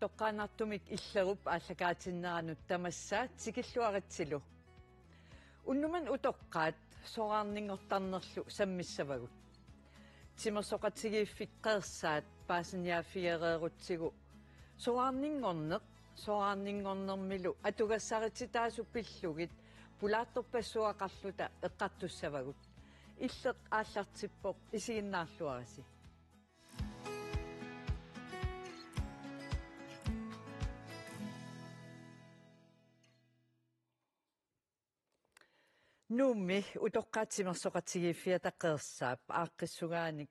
тоққаанартумик иллеруп ааллакаатиннеранут тамассаат сикиллуаратсилу уннуман утоққаат сораарнингортарнерлу саммиссавагут тимерсоқатигииффик қеерсаат паасиниаффиереерутсигу сораарнингорнермилу атугассарититаасу пиллугит пулаатторпассуақарлута эққартуссавагут иллеқ ааллартиппоқ исигиннаарлуараси нуумми утоққаатимерсоқатигииффиатаққеерсаап ааққиссугааник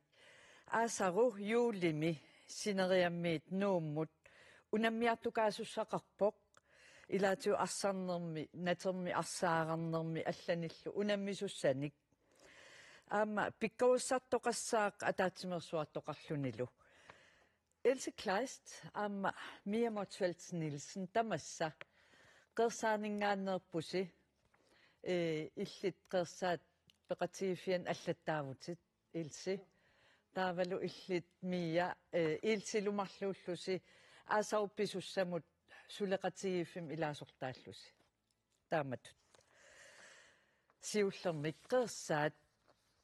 аасару юулими синериаммиит нууммут унаммиартукаасуссақарпоқ илаатиу арсарнерми натерми арсаарарнерми алланиллу унаммисуссаник аама пиккауссартоқассаақ атаатимерсуартоқарлунилу Else Kleist аама Mia Motzfeldt Nielsen тамасса қерсаанингааннерпуси иллит қерсаат пеқатигиффиан аллаттаавутит Else таавалу иллит Mia Else-лумарлууллуси аасаупписуссамут сулеқатигиффим илаасортааллуси тааматут сиуллермик қерсаат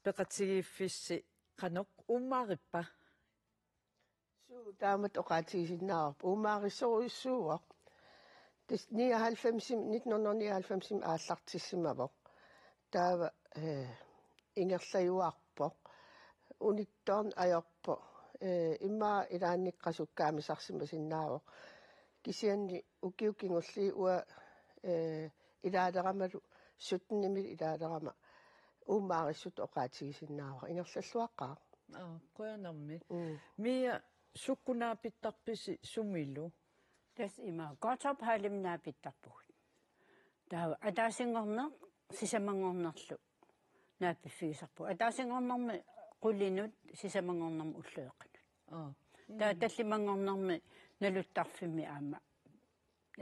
пеқатигиффисси қанок уммаариппа суу таамат оқаатигисиннаарп уммаарисоруйссууа тис 1999 ааллартиссимаво таава ингерлаюарпо униттоорн аёрпо имма илаанниккасуккаамисарсимасиннаавоо кисианни укиуккингулли уа илаалерамалу суттними илаалерама уммаарissut оқаатигисиннаава ингерллаллуаққаа қоянарми мия суккунаапиттарписи сумилу тас има готоп халимнаапиттарпугут таа атаасингорнер сисамангорнерлу нааппиффигисарпу атаасингорнерми qullinut sisamangornerm ulleeqanut taa tallimangornermi naluttarfimmi aama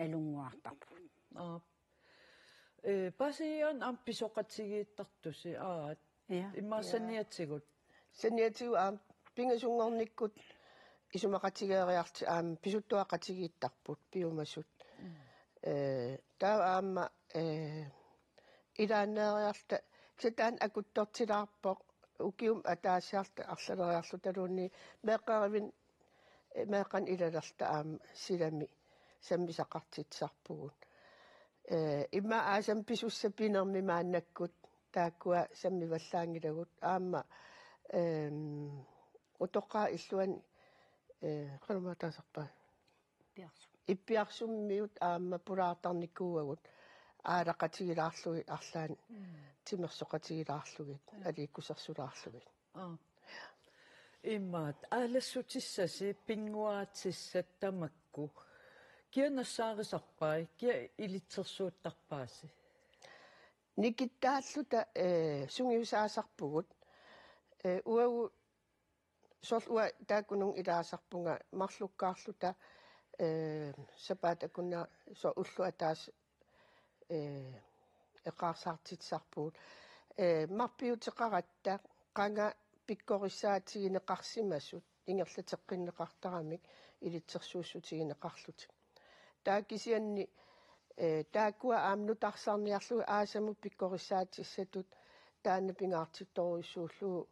alunguartarpu pasian ampisoqatigiittartusi aat immaasaniatsigut saniatigu aam pingasungornikkut isumaqatigeeriarti aam pisuttuaqatigiittarput piumasut taa aama ilaaneeriarta kisataan akuttortilaarpoq ukium ataasiarta arsaleriarlu taluunni meeqan ilalerta aam silami sammisaqartitsarpugut imma aasam pisussapinermi maannakkut taakkua sammivallaangilagut aamma utoqqaa illuan qalumataasarpa ippiarsummiut aamma pulaartarnikkuuagut аалақатигилаарлуги арлаан тимерсоқатигилаарлугит алииккусерсулаарлугит иммаат аалассутиссаси пингуаатиссат тамакку кианассаарисарпай киа илитсерсууттарпааси никиттааллута сунгиусаасарпугут уагу сорлуа тааккунун илаасарпунга марлуккаарлута сапаатакунна со уллу атаас эқарсаартитсарпуут марпиутеқаратта қанга пиккорисаатигинеқарсимасут ингерлатеққиннеқартарамик илитсерсууссутигинеқарлут таакисианни тааккуа аамнутарсаарниарлуги аасаму пиккорисаатиссатут таана пингаартитторуйссууллугу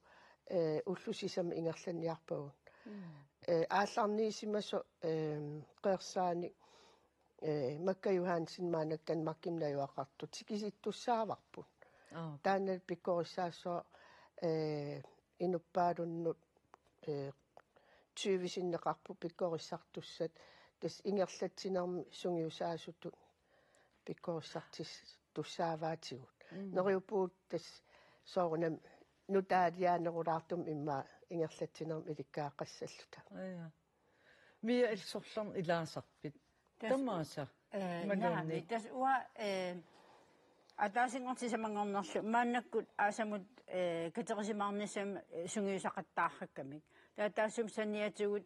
уллусисама ингерланниарпагут аалларниисимасо қеерсаани Makka Johansen maanak tan makkimnajuaqartut sikisittussaavарпут таанал пиккорissaasso инуппаалуннут тювисиннеқарпу пиккорissartussat тас ингерлатсинерми сунгиусаасутут пиккорissartis туссааваатигут нериупуут тас соорунам нутаалиаанерулаартум имма ингерлатсинерми иликкаақассаллута мия илсорлерн илаасарпит тамааса наами тас уа атаасингортисамангорнерлу мааннаккут аасамут катерисимаарнисам сунгиусақаттаарраккамик таатаассум саниатигут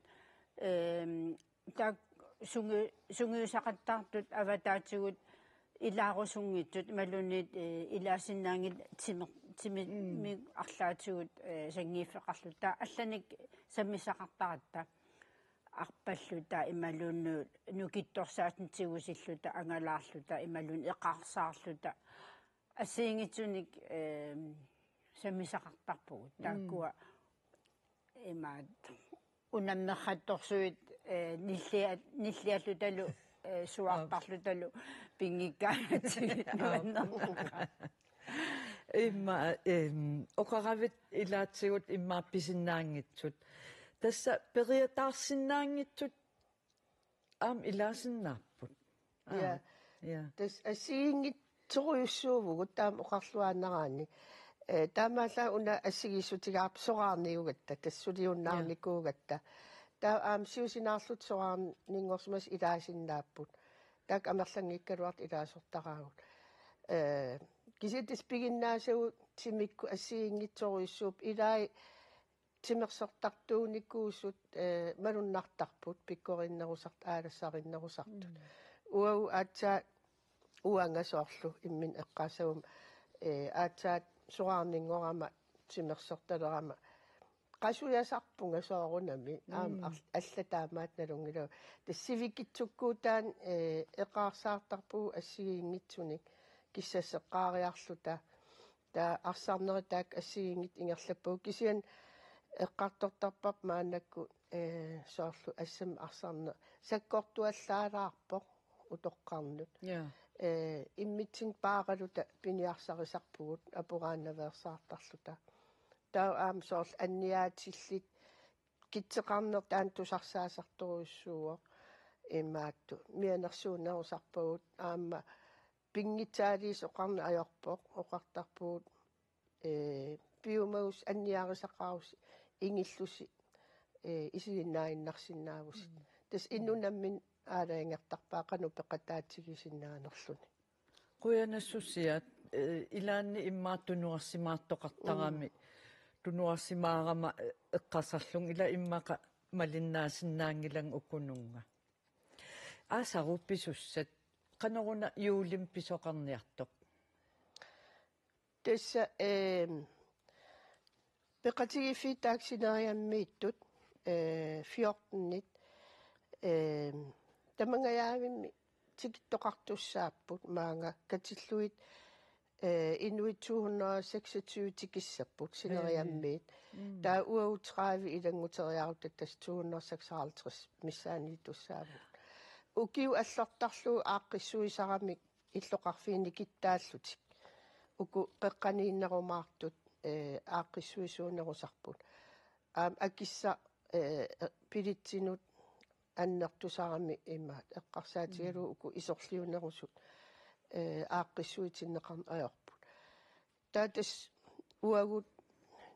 таак сунгиусақаттаартут аватаатигут илаарусунгиттут малунит илаасиннаангит тими арлаатигут сангииффеқарлу таа алланик саммисақартаратта арпаллута ималуунну нукитторсаатнтигусиллута ангалаарлута ималуун эқарсаарлута ассиингитсуник саммисақартарпугут тааккуа имаат унаммерхатторсуит ниллиаллуталу суартарлуталу пингиккаанатсигит нуаннерпаа имма оқаравит илаатсигут иммаапписиннаангитсут тасса периатаарсиннаангитсут аам илаасиннаарпут я тас ассиингит торуйуссуувгут таам оқарлуаанараани таамаалла уна ассигиссутигаарп сораарниугатта тассулиуннаарникуугатта таа аам сиусинаарлут сораарнингорсмас илаасиннааппут таак амерлангиккалуарт илаасортараагут киситис пигиннаасагу тимикку ассиингитсоруйуссууп илаи тимерсортартууникуусут малуннартарпут пиккориннерусарт аалассариннерусартут уау аатсаа уангасоорлу иммин эққаасагум аатсаат сораарнингорама тимерсорталерама qasuliasarpunga soorunami aam allataamaat nalungilua tassivikitsukkuutaan eqaarsaartarpuu assigiingitsunik kissasseqqaariarluta taa arsaarneritaak assigiingit ingerlappuu kisian eqqartortarpap maanakku soorlu assam arsaarne sakkortuallaalaarpoq utoqqarnut immitsin paaqaluta piniarsarisarpugut apuraannaveersaartarluta таа аам соорл анниаатилlit китсеқарнер таан тусарсаасарторуйуссууо имаатту мианерсуунерусарпагут аама пингитсаалис оқарна ajorpoq оқартарпуут биумаус анниарисақарус ингиллуси исигиннаиннарсинаавусит тас иннунаммин аалаингертарпаа кану пеқатаатигисиннаанерлуни quyanassusiat ilaanni immaattunuarsimaartoqartarami tunuarsimaarama eqqasarlung ila immaqa malinnaasinnaagilang ukununga aasaruppissussat qanoruna yuulim pisoqarniartoq tassa peqatigiffiitaaksineriammiittut 14-nit tamangayaavimmi tikittoqartussaapпут маанга катиллуит инуит 226 тикиссаппут синериаммиит таа уаутрави илангутериарут тас 256 миссаани туссаавут укиу аллортарлуу ааққиссуисарамик иллоқарфиини киттааллутик уку пеққанииннерумаартут ааққиссуисуунерусарпут аам акисса пилитсинут аннертусарами имаат эққарсаатигалу уку исорлиунерусут ааққиссуитиннеқарн ajorput таатас уагут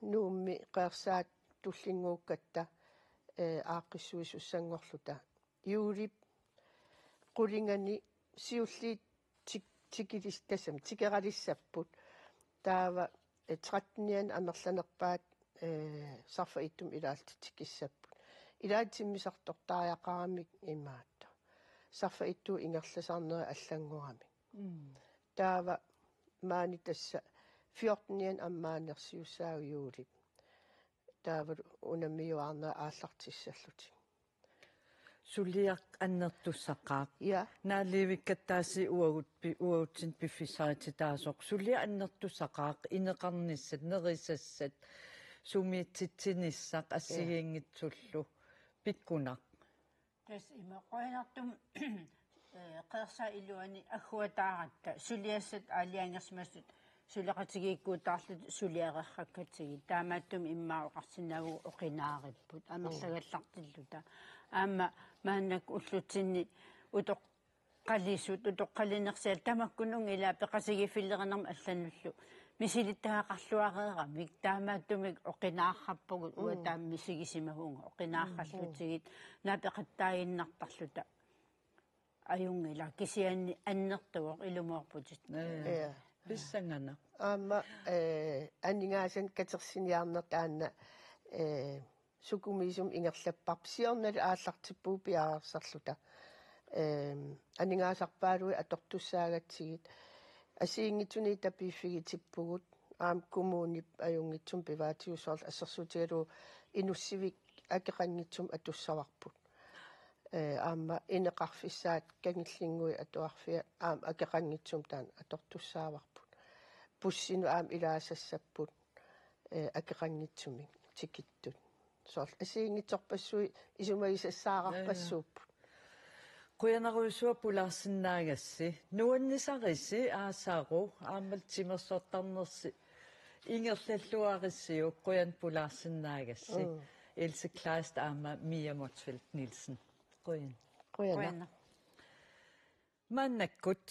нуумми қеерсаат туллингууккатта ааққиссуисуссангорлута юулип qulingani siulliit tikilис тасам тикералиссаппут таава 13-ниан амерланерпаат сарфа иттум илаалти тикиссаппут илаатиммисартортариақарамик имаатта сарфа итту ингерласаарнери аллангорами таава маани тасса 14-ниан аммаанерсиуссаау юулип таава унаммиуаарнера ааллартиссаллути сулиақ аннертуссақаақ наалиивиккаттааси уагутсин пиффисаатитаасоқ сулиа аннертуссақаақ инеқарниссат нерисассат сумиитситсиниссақ ассигиингитсуллу пиккунақ тас имеқоинартум қерса илуани аггуатааратта сулиассат аалиангерсимассут сулеқатигииккуутаарлут сулиареққаккатиги таамааттум иммаоқарсинаагу оқинаариппут амерлагаллартиллута аама мааннак уллутсинни утоққалисут утоққалинерсиал тамаккунун ила пеқасигиффиллернерм алланнуллу мисилиттаақарлуареерамик таамааттумик оқинаарраппугут уатаам мисигисимагунга оқинаарраллутигит наапеқаттаагиннартарлута аюнгила кисианни аннертуоқ илумоорпутит писсангана аама аннингаасан катерсиниарнер таанна сукумисум ингерлаппарп сиорнал ааллартиппуу пиаарсарлута аннингаасарпаалуи атортуссаагатсигит асиингитсуни тапииффигитиппугут аам коммунип аюнгитсум пиваатиусоорл ассерсутигалу инуссивик акеқангитсум атуссаварпут аама инеқарфиссаат кангиллингуи атуарфиа аама акеқангитсум таана аторtussaavarput pussinu aam ilaasassapпут акеқангитсумик тикиттут соор асиингитсорпассуи исумагисассаарарпассууппут quyanarusua pulaarsinnaagassi nuannisarisi aasaaru aamal timersortarnersi ingerlalluarissiu quyan pulaarsinnaagassi Else Kleist aama Mia Motzfeldt Nielsen quyan mannakkut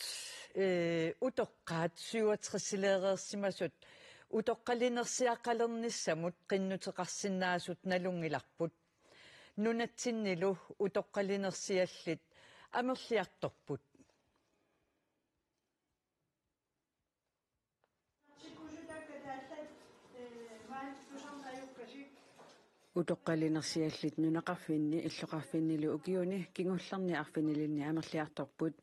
utoqqaat 67-sileerersimasut utoqqalinersiaqalernissamut qinnuteqarsinnaasut nalungilarput nunatsinnilu utoqqalinersiallit amerliartorput utoqqalinersiallit nunaqarfinni illoqarfinnilu ukiuni kingullarni arfinnilinni amerliartorput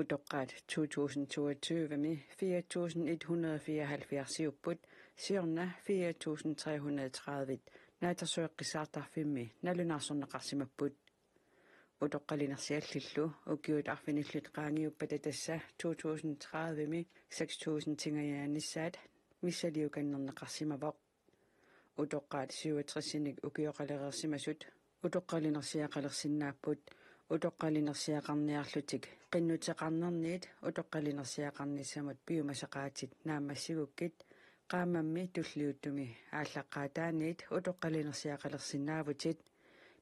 utoqqaat 2022mi 4174 siorna 4330 naatersueqqisaartarfimmi nalunarsorneqarsimapput utoqqalinersiallillu ukiut arfinillut qaangiuppat tassa 2030mi 6000 tingayaannissaat missaliukannerneqarsimavoq utoqqaat 67-sinik ukioqalereersimasut utoqqalinersiaqalersinnaapпут utoqqalinersiaqarniarlutik qinnuteqarnerniit utoqqalinersiaqarnissamut piumasaqaatit naammassigukkit qaamammi tulliuttumi ааllaqqaataaniit utoqqalinersiaqalersinnaavutit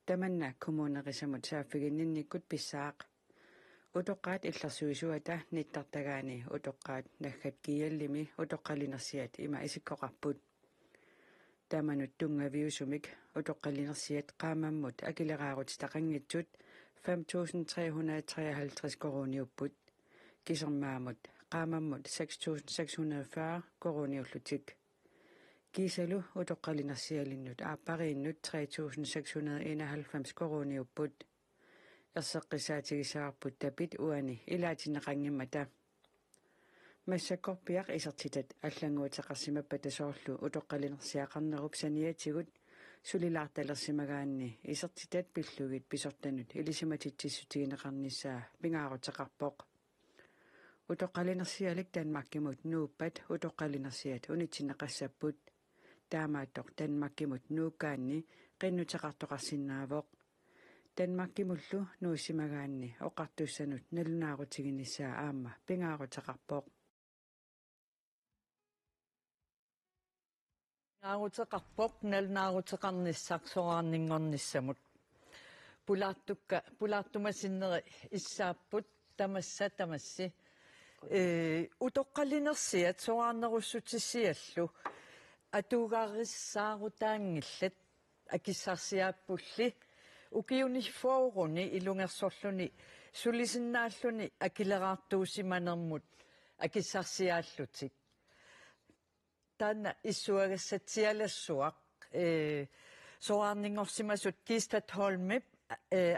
tamanna kommuneqisamut saaffiginninnikkut pissaaq utoqqaat illersuisuata nittartagaani utoqqaat naggat kiyallimi utoqqalinersiat ima isikkoqarput tamanut tungaviusumik utoqqalinersiat qaamammut akileraarut taqanngitsut 5353 koroniupput kisermaamut qaamammut 6640 koroniullutik kiisalu utoqqalinersialinnut aappariinnut 3691 koroniupput erseqqisaatigisaarput tapit uani ilaatineqangimmata массаккорпиақ исертитат аллангуутеқарсимаппата уtoqqalinersiaqarnerup саниатигут сулилаарталерсимагаанни исертитат пиллугит писортанут илисиматитсиссутигинеқарниссаа пингаарутеқарпоқ utoqqalinersialik Danmarkimut nuuppat utoqqalinersiat unitsinneqassapпут таамааттоқ Danmarkimut nuukkaanni qinnuteqartoqarsinnaavoq Danmarkimullu nuusimagaanni oqartussanut nalunaarutiginisaa aamma pingaaruteqarpoq ngaaruteqarpoq nalunaaruteqarnissaqsoraarninngornissamut pulaartumasinneri issaapput tamassi utoqqalinersiat soraarnerussutissiallu atuugaarissаарutaangillat akissarsiaappulli ukiunifooruni ilungersorluni sulisinnaalluni akileraartuusimanermut akissarsiaallutik taana issuagassatsialassuaq soraarningorsimasut Kistatholmip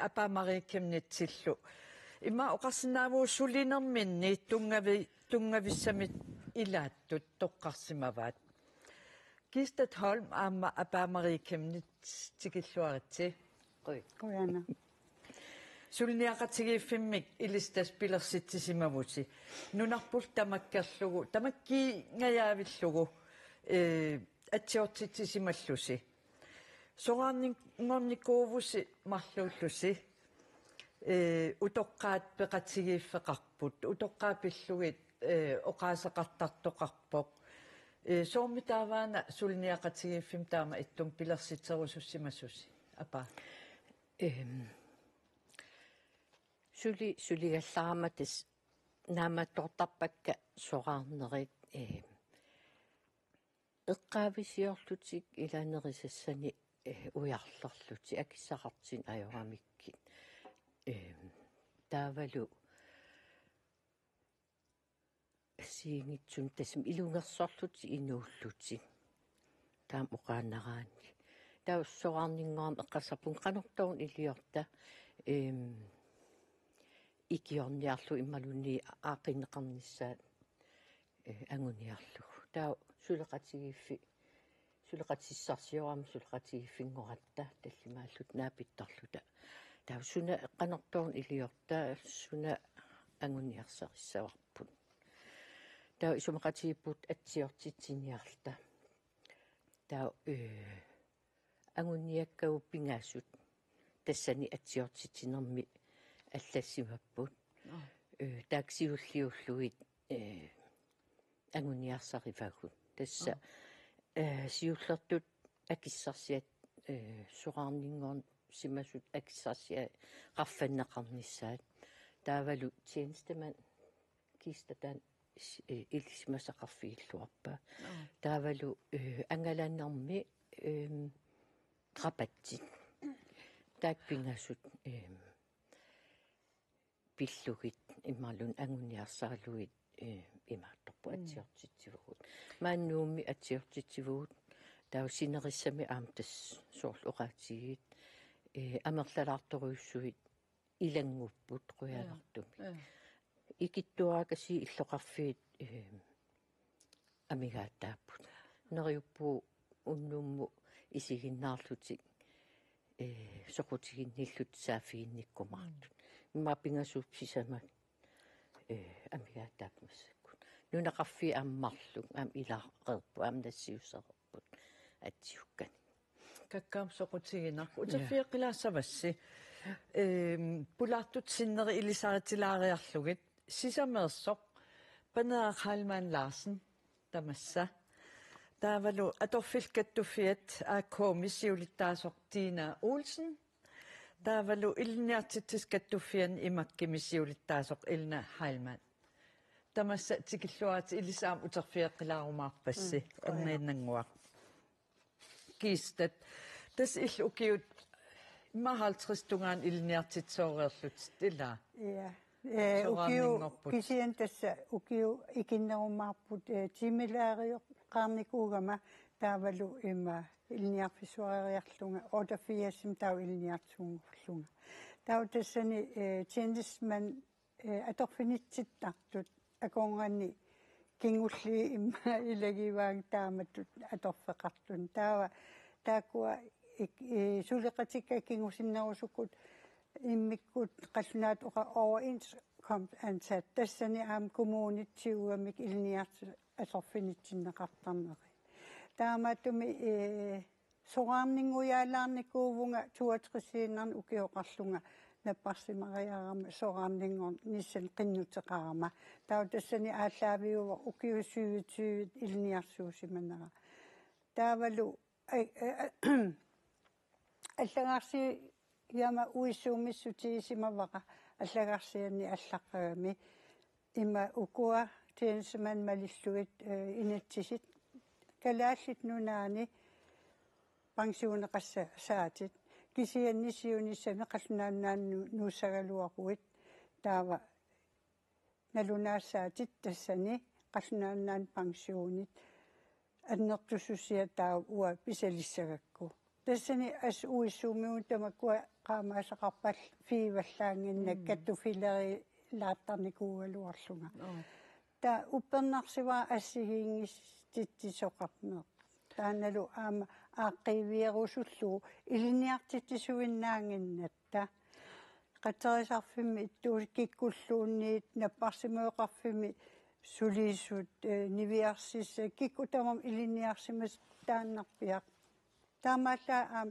apaamarikimnitsillu ima oqarsinnaavuu sulinerminni tungavissamit ilaattut toqqarsimavaat Kistatholm aamma apaamarikimnit tikilluaritsi Quyanna sulniaqatigiiffimmik ilistas pilersittisimavuti nunarpul tamakkerlugu tamakkiingayaavillugu atsiortitsisimallusi soraarningornikuuvusi marluullusi utoqqaat peqatigiiffeqarput utoqqaapillugit oqaaseqartartoqarpoq soormitaavaana sulniaqatigiiffim taama ittum pilersitserusussimassusi apa suligallaarmatis naamattortarpakka soqaarnerit eqqaavisiorlutik ilanerissani ujarlerluti akissaqartin ajoramikkit taavalu asiingitsum tasum ilungersorluti inuulluti taam oqaannaraani taussoqarningoam eqqassarpun qanortaun iliorta ikiorniarlu immalunni aaqinneqarnissaat anguniarlu taa suleqatissarsioram suleqatigiffingoratta tallimaallut naapittarluta таа суна канарторн илиорта суна ангуниарсарissаварпут таа сумақатигиппут атсиортитсиниарта таа ангуниаккагу пингаасут тассани атсиортитсинерми аллассимаппут таксиуллиуллуит ангуниарсаривагут тасса сиуллертут акиссарсиат суqaarningoon симасут акиссарсиа qaffannaqarnissaat таавалу тиенстеман кистатан илисмасақарфигиллуарпа таавалу ангалааннэрми qapatsit таакпингассут пиллугит иммалун ангуниарсаралуит имаатторпу атсиортитсивгут мааннуумми атсиортитсивгут таусинериссами аамтас соорлуqaатигит амерлалаарторуйуссуит илангуппут қуялартуми икиттуаагаси иллоқарфиит амигаатааппут нериуппу уннуумму исигиннаарлутик соқутигинниллут саафигинниккумаартут иммапингасуупсисамат амигаатаапмассаккут нунақарфи ааммарлук аам илаақерпу аам нассиусерпут атсиуккани каккаам соқутигинарпу утаффиэққилаассавасси пулаартут синнери илисаратилаариарлугит сисамеерсоқ панеақхаалмаан Ларсен тамасса таавалу аторфилкаттуффиат ааккоомиссиулиттаасоқ Тина Олсен таавалу илниартитсискаттуффиан имаккимиссиулиттаасоқ Илна Хайлман тамасса тикиллуаати илисаам утерфиэққилаарумаарпасси аннаиннангуа кистат тас ил укиут имма 50 тунгаан илниартитсоориерлут тила ja ukiu kisian tässä ukiu ikinnerummaarput timilaario qaarnikuugama taavalu imma ilniarfisuariarlunga otafiassim tau ilniartuungullunga tau tassani tjenestman atorfinitsittartut akoongani kingulli imma ilagivaang taamatut atorfeqartun taava taakua suliqatikka kingusinnerusukut immikkut qallunaat oqa overenskomstansat tassani aam kommunitiuamik ilniartu atorfinitsinneqartarneri taamaatumi soqaarninguyaalaarnikuuvunga 62 ukioqarlunga наппарсимариарама соqaarningoon ниссан qinnuteqarama таа тассани ааллаавиува укиусуутсуут илниарсуусиманера таавалу аллагаарси яма уиссуумиссутигисимаваqa аллагаарсианни аллаққагами има укуа тенсман малиллуит инатсисит калааллит нунаани пансионеқасса саатит кисианнисиунissami qallunaannaannu nuussaгаluaruit taava nalunaassaatit tassani qallunaannaan pensionit annertussusia taa ua pisalissagakku tassani as uissuumiun tamakkua qaamaasaqarpall fiivallaanginnak kattufileri laattarnikuugaluarlunga taa uppernarsiva assigiingistittisoqarneq taanalu aama aaqqivierusullu iliniartitisuinnaanginnatta qaterisarfimmi ittuukikulluunniit napparsimuoqarfimmi suliisut niviarsissa kikkutamam iliniarsimas taannarpiaq taamaalla aam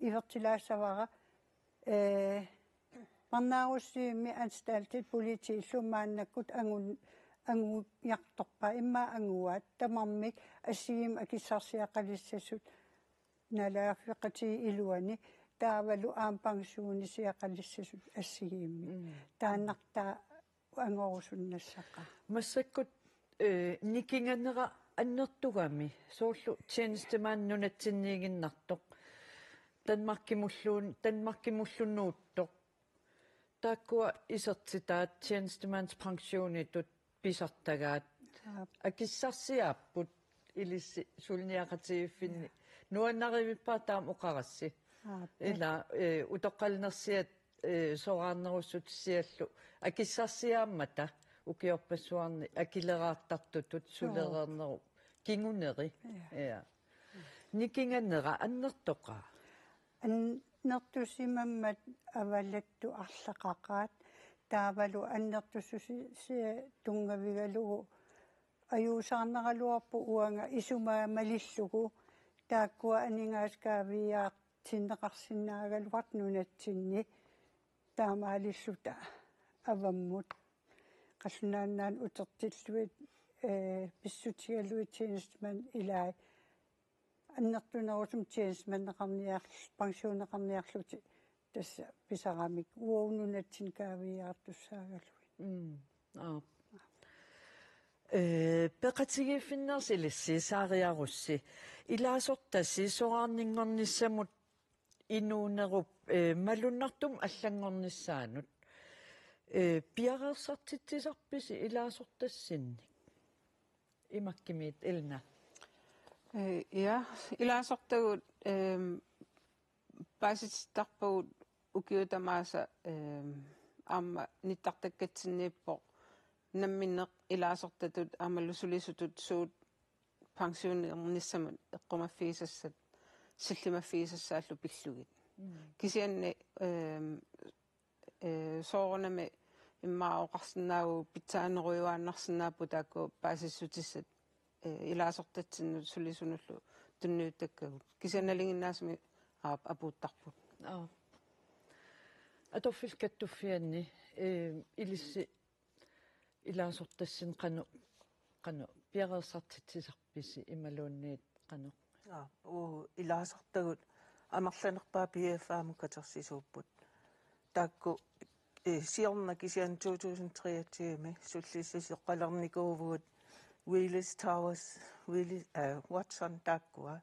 ivertilaassavara parnaarussiimmi anstaltit politiillummaannakkut angujartorpa imma anguat tamarmik assigim akissarsiaqalissasut nalaaffiqati iluani taavalu aam pensionisiaqalissasut assigimmi taannartaa angorsunnassaqa массаккут никингannера аннертугами сооллу тjenestemaannunatsinniiginnartoq танмаркимуллунуутtoq тааккуа исертитаат tjenestemanspensionitut pisartagaat акиссарсиааппут илисси сулниақатигиффинни нуаннаривиппаа таам оқарасси ила утоққалнерсиат соораарнеруссутиссиаллу акиссарсиааммата укиорпассуарни акилераартартутут сулереернеру кингунери я никинганнера аннертоқаа нертусимаммат аваллатту арлақақаат таавалу аннертуссуси тунгавигалугу аюусаарнералуарпу уанга исумаа малиллугу тааккуа анингааскаавиаат синнеқарсинаагалуарт нунатсинни таамаалиллута аваммут қаллунааннаан утертиллуит писсутигалуитсинисман илаа аннертунерусум тиенсманнеқарниарлу пансионеқарниарлути тасса писарамик уоунунатсин каавиаартуссаагалуи пеқатигиффиннерси лиссисаариарусси илаасортасси сораарнингорниссамут инуунеруп малуннартум аллангорнissaанут пиареерсартитсисарписи илаасортассинник имаккимиит илна ja илаасортагут пааситситарпагут укиутамааса аама ниттартаккатсиннииппо намминнеқ илаасортатут аамалусулисутут суут пансионерниссамут эққумаффигисассат силлимаффигисассааллу пиллугит кисианни соорнами иммаоқарсинаагу питсаанеруйуааннарсинааппу таакку паасиссутиссат илаасортатсиннут сулисунуллу тунниуттаккагут кисианалингиннаасми апууттарпут атоффилкаттуффианни илисси илаасортассин qanu пиареерсартитсисарписи ималуунниит qanu илаасартагут амерланерпаа PF-ааму катерсисууппут таакку сиорна кисиан 2023-ми суллиссисеққалерникуувгут Willis Towers Watson тааккуа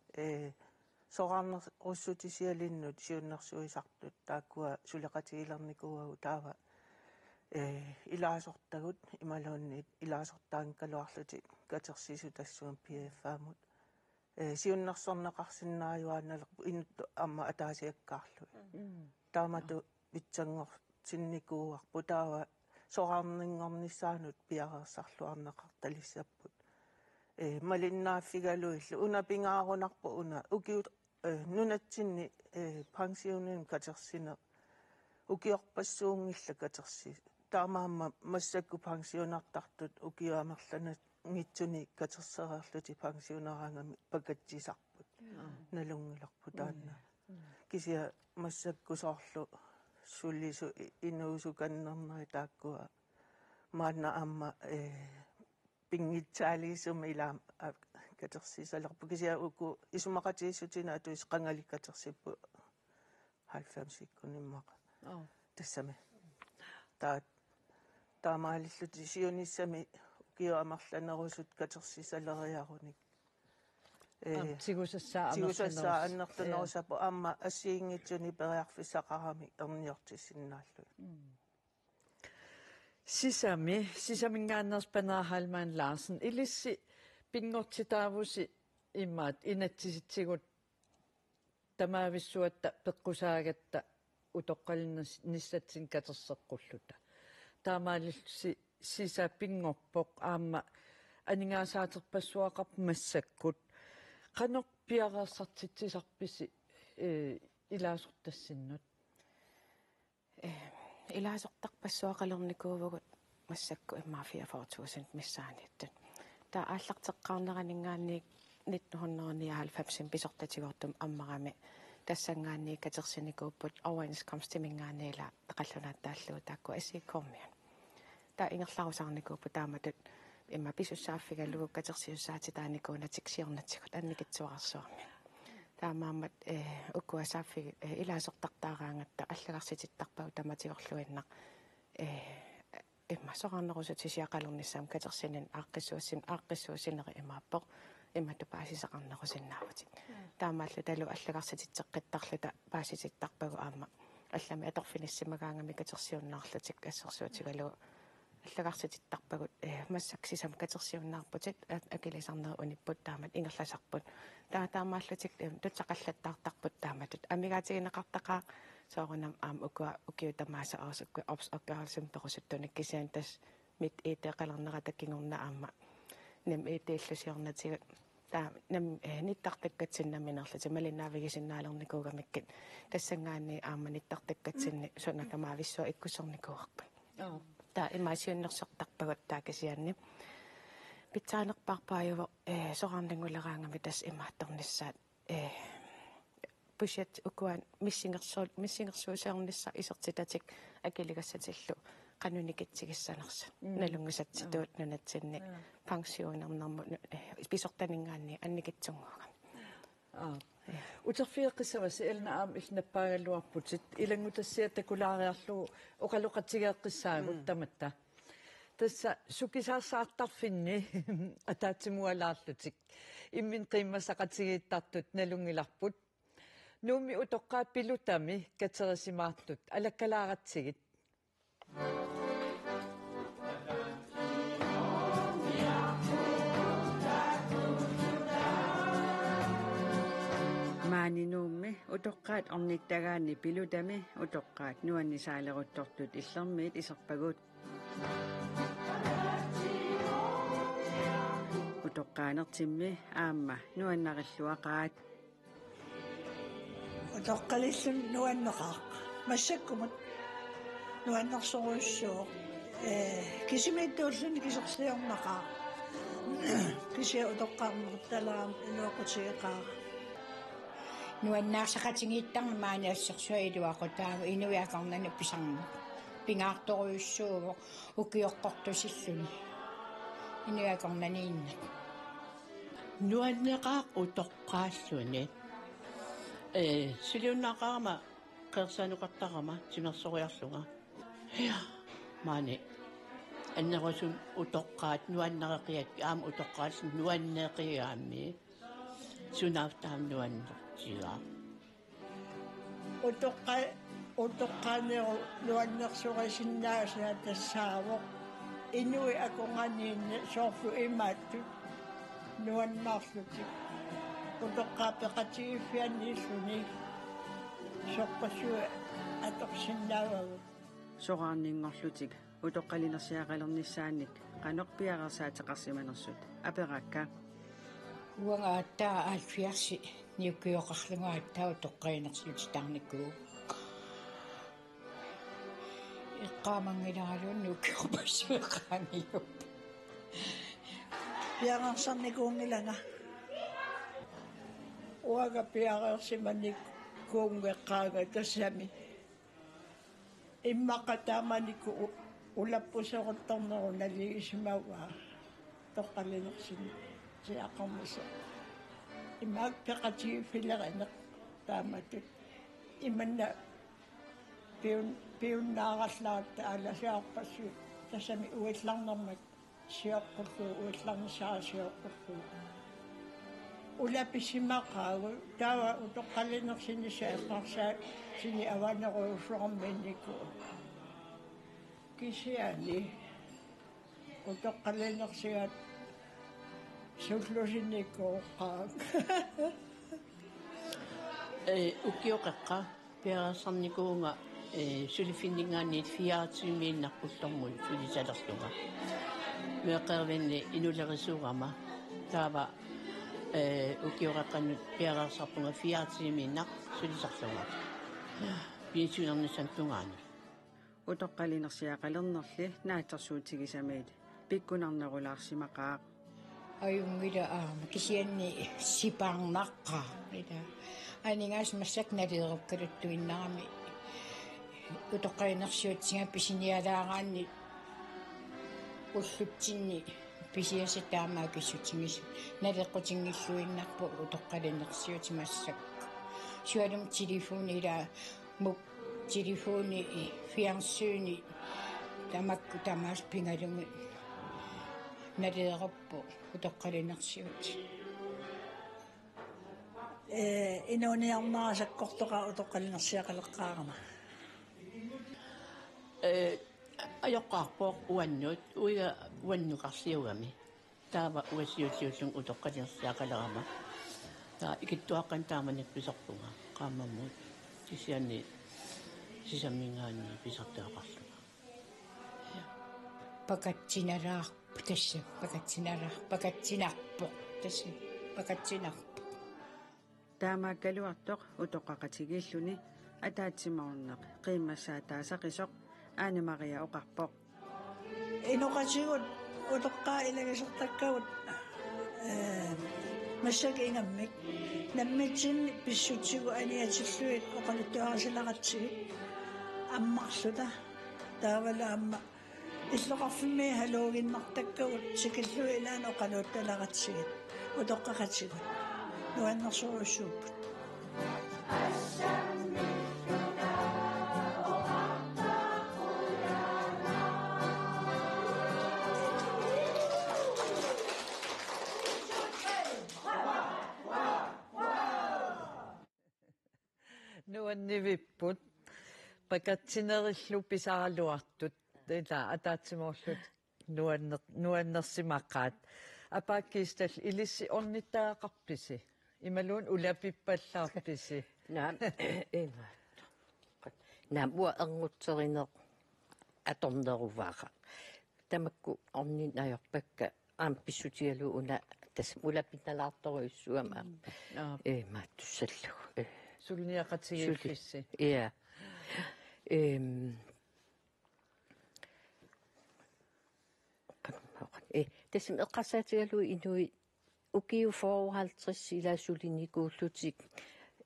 сораарнер руссутисиалиннут сиуннэрсуисартут тааккуа сулеқатигилерникууагу таава илаасортагут ималуунниит илаасортаанкалуарлути катерсису тассуан PF-аамут сиуннэрсорнеқарсинааюаанналерпу инутту амма атаасиаккаарлуи таамату витсангор синникууарпу таава сораарнингорнissaанут пиареерсарлуарнеқарталиссаппут малиннааффигалуиллу унапингаарунарпу уна укиут нунатсинни пансионин катерсина укиорпассуунгилла катерси таамаамма массакку пансионартартут укиуамерлана ngitsuni катерсераарлути пансионераангами пакатсисарпут налунгиларпу таанна кисия массаккусоорлу суллису инуусу каннернери тааккуа маанна аама пингитсаалиисум илаам катерсисалерпу кисия уку исумақатииссутина атуис қангали катерсиппу 90-иккуниммақа тассами таамаалиллути сиониссами укиуамерланерусут катерсисалериаруник тигусассаа аннертунерусапу аама ассиингитсуни периарфиссақарами ерниортиссиннааллу сисамингааннерспанаархаалмаан Ларсен илисси пингортитаавуси иммаат инатсиситсигут тамаависсуатта пеққусаагатта утоққалинниссатсин катерсеққуллута таамаалисси сиса пингорпоқ аама анингаасаатерпассуақарп массаккут qanoq piareersartitsisarpisi ilaasортассиннут илаасортарпассуақалерникууvugut массакку иммаафиа 4000 миссааниттут таа ааллартеққарнеранингааник 1999 писортатигортум аммарами тассангаани катерсиникууппут overenskomstимингаанила тақаллунааттааллуу таакку асиккормиан таа ингерларусаарникууппу тааматут имма писуссааффигалугу катерсиуссаати тааникуунатиксиорнатсигут анникитсуарсуарми таамаамат уккуасааффи илаасортартаараангатта аллагарсититтарпагу таматиорлуиннақ имма сораарнерусутисиақалерниссаам катерсинин ааққиссуусинери имааппоқ иммату паасисақарнерусиннаавутик таамааллу талу аллагарсититсеққиттарлута паасиситтарпагу аама аллами аторфиниссимагаангами катерсиуннаарлутик ассерсуутигалу аллагарсититтарпагут массаксисам катерсиуннаарпутит акилисарнери униппут таамат ингерласарпут таамааллутик тутсақаллаттаартарпут тааматут амигаатигинеқартақаа соорунам аам укиутамааса аасукку опс оккаалсим перусуттуник кисиан тас мит итеқалернера таккингорна аама нем итеиллусиорнатигут та нам ниттартаккатсиннаминерлати малиннаавигисиннаалерникуугамиккит тассангаани аама ниттартаккатсинни сонатамаависсуа иккусерникуарпа та имаасиуннерсертарпагут таакисианни питсаанерпаарпааюва сораарнингулераангами тас имаатторнissaат пушет укуан миссингерсуусаарнisса исертитатик акилигассатиллу кануникитсигиссанерса налунгасатситуут нунатсинни пансионернэрму писортанингаанни анникитсунгуага утерфиэққиссавас элна аам илнаппаагаллуарпутит илангутассиа такулаариарлугу оқалоқатигаэққиссаагут таматта тасса сукисаарсаартарфинни атаатсимуалаарлутик иммин қиммасақатигииттартут налунгиларпут нууми утоққаа пилутами катерисимаартут алаккалааратсигит маанинуумми утоққаат орниктагаани пилутами утоққаат нуаннисаалерутторлут иллермиит исерпагут утоққаанертимми аама нуаннариллуақаат утоққалиллун нуаннеқаа массаккумут нуаннерсоруйссуу кисимиттууллуни кисерсиорнақаа кися утоққарнерталаам инуақутигеқаа нуаннаасақатингииттарна maaниассерсуа илуақутаама инуиақарнана писарма пингаарторуйуссуувоқ укиоққортусиллуни инуиақарнаниинна нуаннеқаа утоққаассуни силиуннаақарама қерсаануқартарама тимерсориарлунга я маани аннерусум утоққаат нуаннеқиат аама утоққаат нуаннеқиаами сунаавтаам нуаннертига утоққаанеру нуаннерсуарисиннаасаа тассаавоқ инуи аконганиинна соорфу имаатту нуаннаарлутик утоққаапеқатигиффианнииллуни сорпассуа аторсиннаавагу сораарнингорлутик утоққалинерсиақалернissaанник канорпиарерсаатеқарсиманерсут аперакка уангааттаа аалфиарси ниуккиоқарлугааттаа утоққаинерсут таарникуу эққаамангилаалуун ниуккиорпассуеқаангиуп пиарерсарникуунгилага уага пиарерсиманник куунгеққаага тассами иммақатааманику улаппусеқутторнеру налигисимауаа тоққалинерсини сиақармаса имаак пеқатигиффилеринеқ тааматут иманна пиуннаараллаатта аласиарпассу тассами уилларнэрмак сиоққуллуу уилларнисаасиоққуллуу улаписимақаагу таава утоққалинерсини саақарсаа сини аванеруусуарминнику кисиани утоққалинерсиат суллусинниккооққаак укиоқеққа пиарерсарникуунга сулифиннингаанниит фиаатсимииннарпуллэрмут сулисалерлунга меқервинни инулерисуурама таава укиоқеққаннут пиарерсарпунга фиаатсимииннақ сулисарлунга пиисунернисантунгаани утоққалинерсиақалернерли наатерсуутигисамиит пиккунарнерулаарсимақаа аюнгила аама кисианни сипаарнаққа ита анингаас массакналеруккалуттуиннарами утоққалинерсиутсига писиниалаагаанни уллутсинни писиасатаамаа киссутингис налеққутингиллуиннарпу утоққалинерсиути массак суалум телефони ила мук телефони фиансууни тамакку тамаас пингалуми налеқарпу утоққалинерсиути инуниарнаасаккортоqa утоққалинерсиақалеққаарама аёққарпоо уаннут уига уаннуқарсиугами таава уасиутиуллун утоққалинерсиақалерама таа икиттуаққан тааманик писорпунга qaamammuut тисианни сисаммингаанни писартеақарлуга пакатсинараарпу тасса пакатсинараарпо тасса пакатсинар таамааккалуартоқ утоққақатигииллуни атаатсимаруннеқ қииммассаа таасақисоқ аанамариа оқарпоқ инуқатигут утоққаа илагисертаккагут массак ингаммик наммитсин писсутсигу аниатиллуит оқалуттуарасилақатсигит аммарлута таавала амма иллоқарфимми халуугиннартаккагут сикиллуи илаан оқалутталақатсигит утоққақатигут нуаннерсоруссууппут нуаннивиппут пакатсинериллу писаралуартут ила атаатсимоорлут нуаннерсимаққаат апааккиистал илисси орниттаақарписи ималуун улапиппаллаарписи наамуа ангутсеринеқ аторнерувааqa тамакку орнинайорпакка аам писсутигалу уна тас улапинналаарторуиссуама мааттуссаллуг сулниақатигиуллисси иа тасим эққарсаатигалу инуи укиу 54 илаасулиникууллутик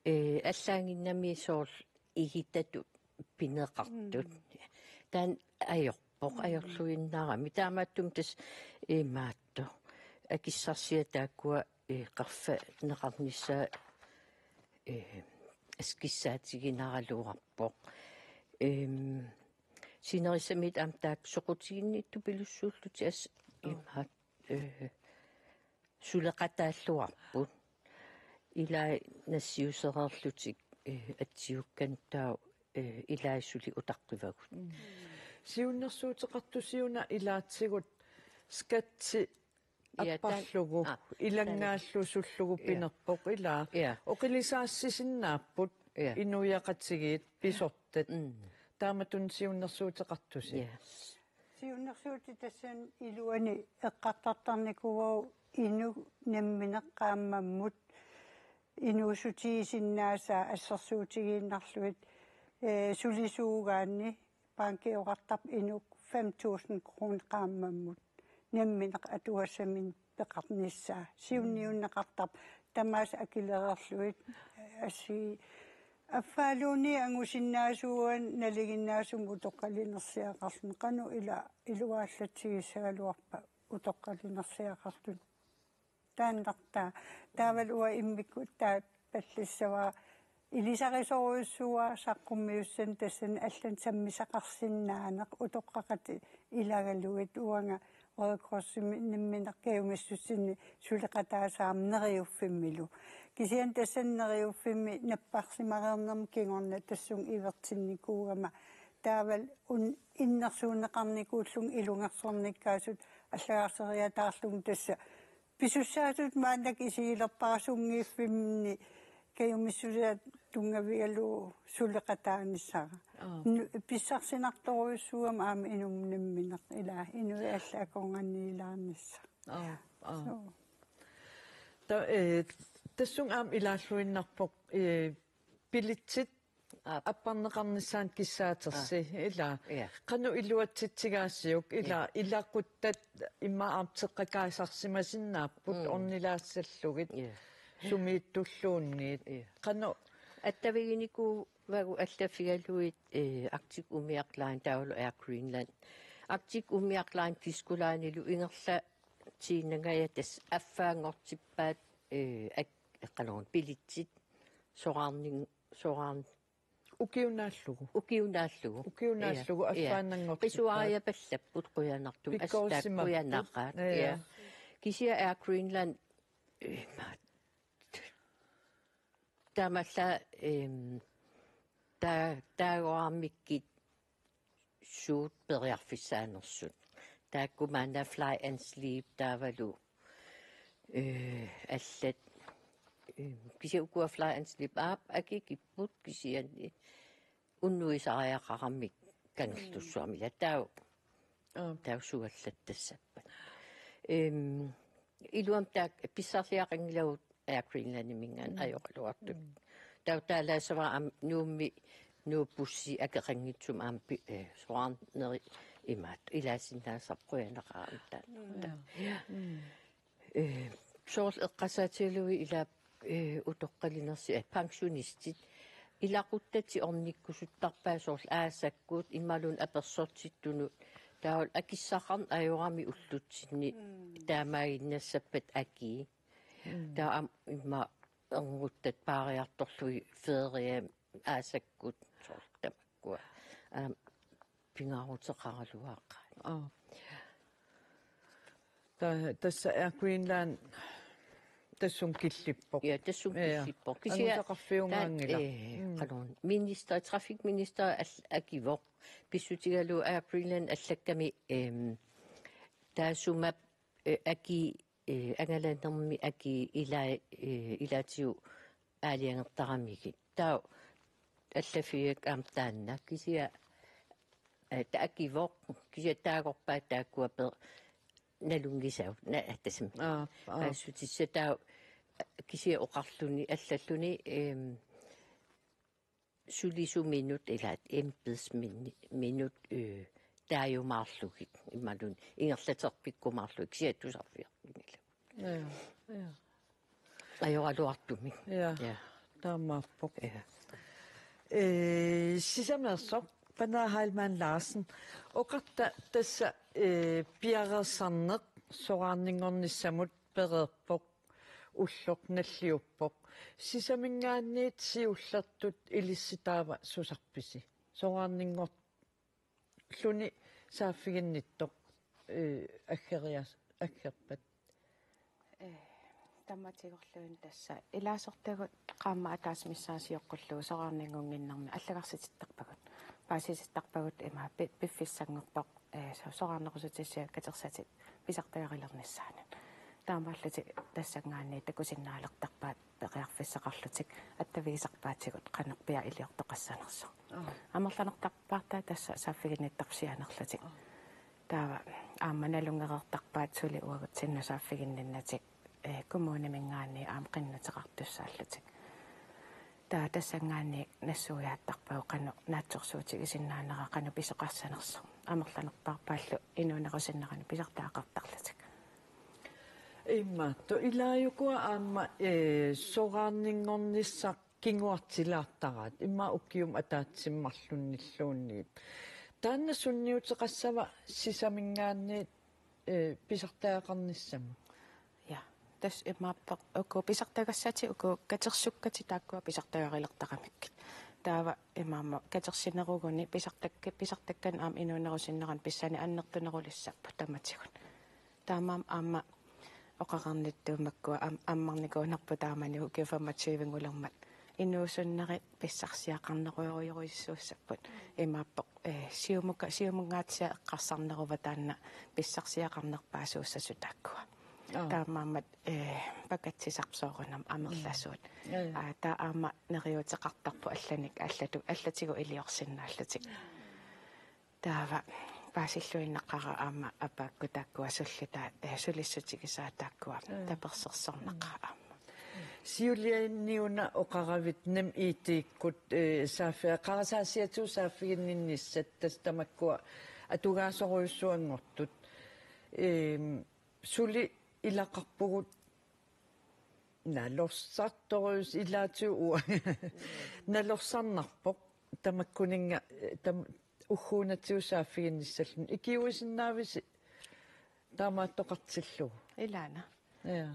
аллаангиннами соорл игитату пинеқартут таан аёрпоқ аёрлуиннаарами таамааттум тас маатто акиссарсиа тааккуа қарфа неқарнissaа аскиссаатигинаралуарпоқ синерисамит амтаак соқутигиннитту пилуссууллути ас имаат сулеқатааллуарпут илаа нассиусереерлутик атсиуккантаа илаасули утаққивагут сиуннэрсуутеқартусиуна илаатсигут скатси аппарлугу илангааллусуллугу пинерпоқ илаа оқилисаассисиннааппут инуяқатсигиит писортат тааматун сиуннэрсуутеқартуси сиуннэрсуути тассан илуани эққартартарникугоо ину намминеққааммаммут инуусутигисиннаасаа ассерсуутигииннарлуит сулисуугаанни банкиоқартап инук 5000 крон qaammammut намминеқ атуассамин пеқарниссаа сиунниуннеқартап тамаас акилерерлуит асси аффалуни ангусиннаасуан налигиннаасум утоққалинерсиақарлун қану ила илуааллатсигиссагалуарпа утоққалинерсиақарлун тааннарта таавалуа иммикку таа паллиссава илисарисоруйссуа саққуммиуссан тассан аллан саммисақарсиннаанеқ утоққақати илагалуит уанга Rødkrossimi nimminaqqiumissussinni suleqataasaaamneriuffimmilu kisian tassanneriuffimmi napparsimareernerm kingorna tassung ivertinnikuugama taaval innersuuneqarnikuullung ilungersornikkaasut аллагаарсериатаарлугу тасса писуссаасут маанак исигилерпарасунгииффимни каюмиссулиат тунгавигалу сулеқатааниссара писсарсинарторуйссуам аама инумнимминеқ илаа инуи аллааконганниилаарнисса тассун аам илааллуиннарпоқ пилитсит аппарнеқарниссаан киссаатерси илаа қану илуатситсигаассиук илаа илааққуттат иммаартеққакаасарсимасиннааппут орнилаассаллугит сумииттуллуунниит қану аттавигинику вагу аллафигалуит Arctic Umiaqline таулу Air Greenland Arctic Umiaqline кискулаанилу ингерла тииннагая тас аффаангортиппаат эққалуун пилитсит сораарн укиунааллугу аффааннангорт писуария паллаппут қуянартум астаак қуянаққаат кисия Air Greenland тамалла таагоармиккит суут периарфиссаанерсут тааккумаана fly and sleep таавалу аллат кисиукуа fly and sleep аап акикиппут кисианни уннуисариақараммик канерлуссуармила таусугаллаттассаппат iluam taak pissarliaqanglaut Greenland mingan ajoqaluartu tautaalaasava am nuummi nuupussi akeqangitsum aampi soarneri imaat ilaasinnaasarquyanaqaram taata soorl eqqasaatialui ila utoqqalinersi pensionistit ilaquttati ornikkusuttarpaa soorl aasakkuut immalun apersortittunu taul akissaqarn ajorami ullutsinni taamaaginnassappat aki taa imma ernguttat paariartorlui feeria asakkut soortamakkua pingaruteqaraluaqqaani tässä Greenland tassun killippoq ja tassun killippoq kisiaqarfiungaangila qalun minister trafikminister akivoq pissutigalu Greenland allakkami taasumap aki angalannermi aki ilatiu aaliangertaramigi taa allafiak taanna kisia taakivoq kisia taagorpaa taakkuape nalungisaut naatasam paasutissa taa kisia oqarluni allalluni sulisu minut ilaat embedsminut taajumaarlugit immalun ingerlaterpikkumaarlugit kisia tusarfiarpunilla ajoraluartumi ja taammaappoq sisameersoq Panahalman Larsen oqarta tassa piarersarneq soraarningornissamut pereerpoq ulloq nalliuppoq sisamingaanniit siullertut ilissitaava susarpisi soraarningor lluni saaffiginnittoq aggerpat тамматигорлуин тасса илаасортагут qaamma ataasmissaasiоққуллуу соraarningunginnermi аллагарсититтарпагут паасиситтарпагут има пиффиссангерпоқ соraarnequsutissua катерсатит писартаярилернissaanат таамааллути тассангаанни такусиннаалертарпаат пеқиарфиссақарлутик аттавигисарпаатигут қанерпиа илиортоқассанерсо амерланертарпаартаа тасса сааффигинниттарсианерлутик таава ааманалунгереертарпаат сули уагутсинну сааффигинниннатик kommunemingaanni aam qinnutеqartussaallutик taa тассангаанни нассуяаттарпау qanu наатсорсуутик исиннаанера qanu писеқарсанерсо амерланерпаарпааллу инуунерусиннерани писартаақартарлутик иммаатто илааюкуа аама сораарнингорниссақ кингуартилаартараат имма уккиум атаатсиммарлунниллуунниит таанна сунниутеқассава сисамингаанниит писартаақарниссама тас имааппақ уку писартагассати уку катерсуккати тааккуа писартагарилертақамиккит таава имаама катерсинеругуни писартаккан аам инуунерусиннеран писсани аннертунерулиссаппу таматигун таамаам аама оқақарниттуумаккуа аммарникуунарпу таамани укифаматсиивингулермат инуусуннери писсарсиақарнеруйоруйссууссаппут имааппақ сиумунгаатсиа эққарсарнерува таанна писсарсиақарнерпаасууссасу тааккуа таамаамат пакатсисарсоорунам амерласуут таа аама нериутеқартарпу алланик аллатигу илиорсиннааллутик таава паасиллуиннаққара аама апаакку тааккуа суллитаа сулиссутигисаа тааккуа таперсерсорнаққара аама сиулианниуна оқаравит нам иитииккут саафиа қарасаасиатуу сааффигиннинниссат тастамаккуа атугаасоруйуссуангортут сули илақарпугут налорсарторюс илаатуу налорсарнарпоқ тамаккунинга уггуунатиусааффигинниссаллун икиуисиннаависи таамааттоқартиллу илаана